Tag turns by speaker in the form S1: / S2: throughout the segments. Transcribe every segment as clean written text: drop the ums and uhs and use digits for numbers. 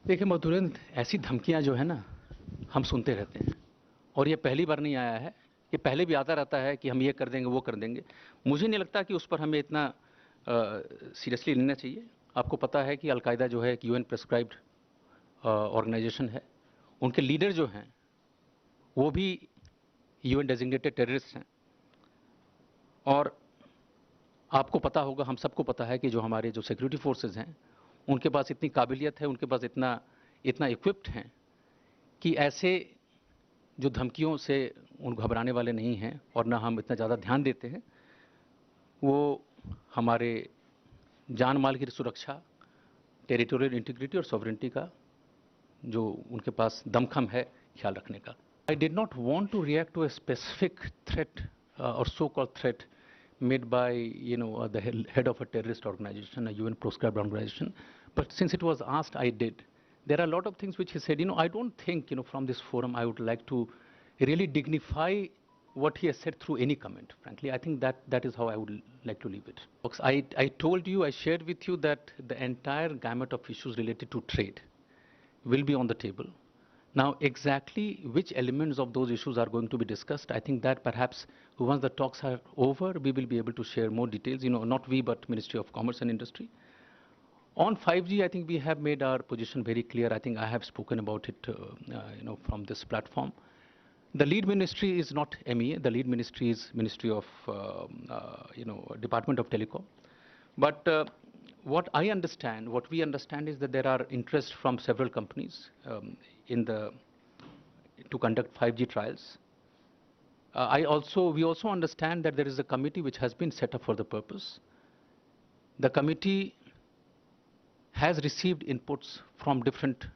S1: देखिए मधुरेंद्र, ऐसी धमकियां जो है ना, हम सुनते रहते हैं। और ये पहली बार नहीं आया है। ये पहले भी आता रहता है कि हम ये कर देंगे, वो कर देंगे। मुझे नहीं लगता कि उस पर हमें इतना सीरियसली लेना चाहिए। आपको पता है कि अलकायदा जो है एक यूएन प्रेस्क्राइब्ड ऑर्गेनाइजेशन है। उनके लीडर जो हैं वो भी यूएन डेजिग्नेटेड टेररिस्ट हैं। और आपको पता होगा, हम सबको पता है कि जो हमारे जो सिक्योरिटी फोर्सेस हैं, उनके पास इतनी काबिलियत है, उनके पास इतना इतना इक्विप्ड हैं कि ऐसे जो धमकियों से उन घबराने वाले नहीं हैं। और ना हम इतना ज़्यादा ध्यान देते हैं। वो हमारे जान माल की सुरक्षा, टेरिटोरियल इंटीग्रिटी और सॉवरेंटी का जो उनके पास दमखम है ख्याल रखने का। I did not want to react to a specific threat और so called threat made by the head of a terrorist organization, a UN proscribed organization. But since it was asked, I did. There are a lot of things which he said. I don't think from this forum I would like to really dignify what he has said through any comment. Frankly, I think that is how I would like to leave it. Folks, I told you, I shared with you that the entire gamut of issues related to trade will be on the table. Now, exactly which elements of those issues are going to be discussed, I think that perhaps once the talks are over, we will be able to share more details. Not we, but Ministry of Commerce and Industry. On 5G, I think we have made our position very clear. I think I have spoken about it, from this platform. The lead ministry is not MEA. The lead ministry is Ministry of, Department of Telecom. But what we understand is that there are interests from several companies to conduct 5G trials. We also understand that there is a committee which has been set up for the purpose. The committee has received inputs from different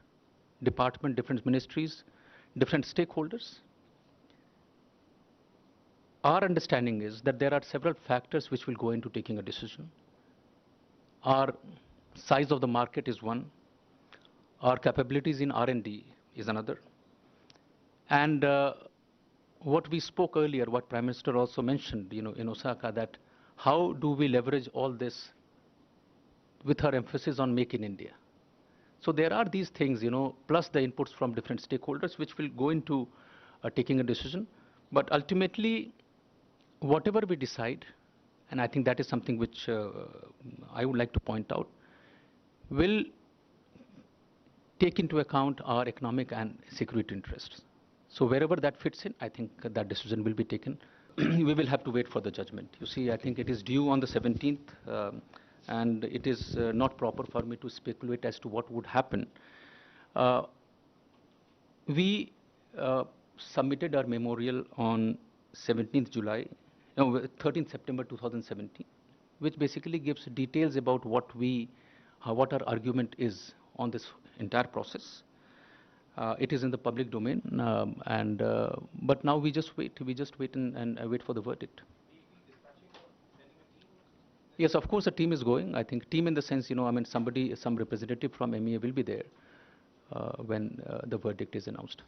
S1: departments, different ministries, different stakeholders. Our understanding is that there are several factors which will go into taking a decision. Our size of the market is one. Our capabilities in R&D is another. And what we spoke earlier, what Prime Minister also mentioned, in Osaka, that how do we leverage all this with our emphasis on Make in India. So there are these things, plus the inputs from different stakeholders, which will go into taking a decision. But ultimately, whatever we decide, and I think that is something which I would like to point out, will take into account our economic and security interests. So wherever that fits in, I think that decision will be taken. We will have to wait for the judgment. You see, I think it is due on the 17th, and it is not proper for me to speculate as to what would happen. We submitted our memorial on 17th July, no, 13th September 2017, which basically gives details about what our argument is on this entire process. It is in the public domain, but now we just wait. We just wait and wait for the verdict. Yes, of course, a team is going. I think team in the sense, some representative from MEA will be there when the verdict is announced.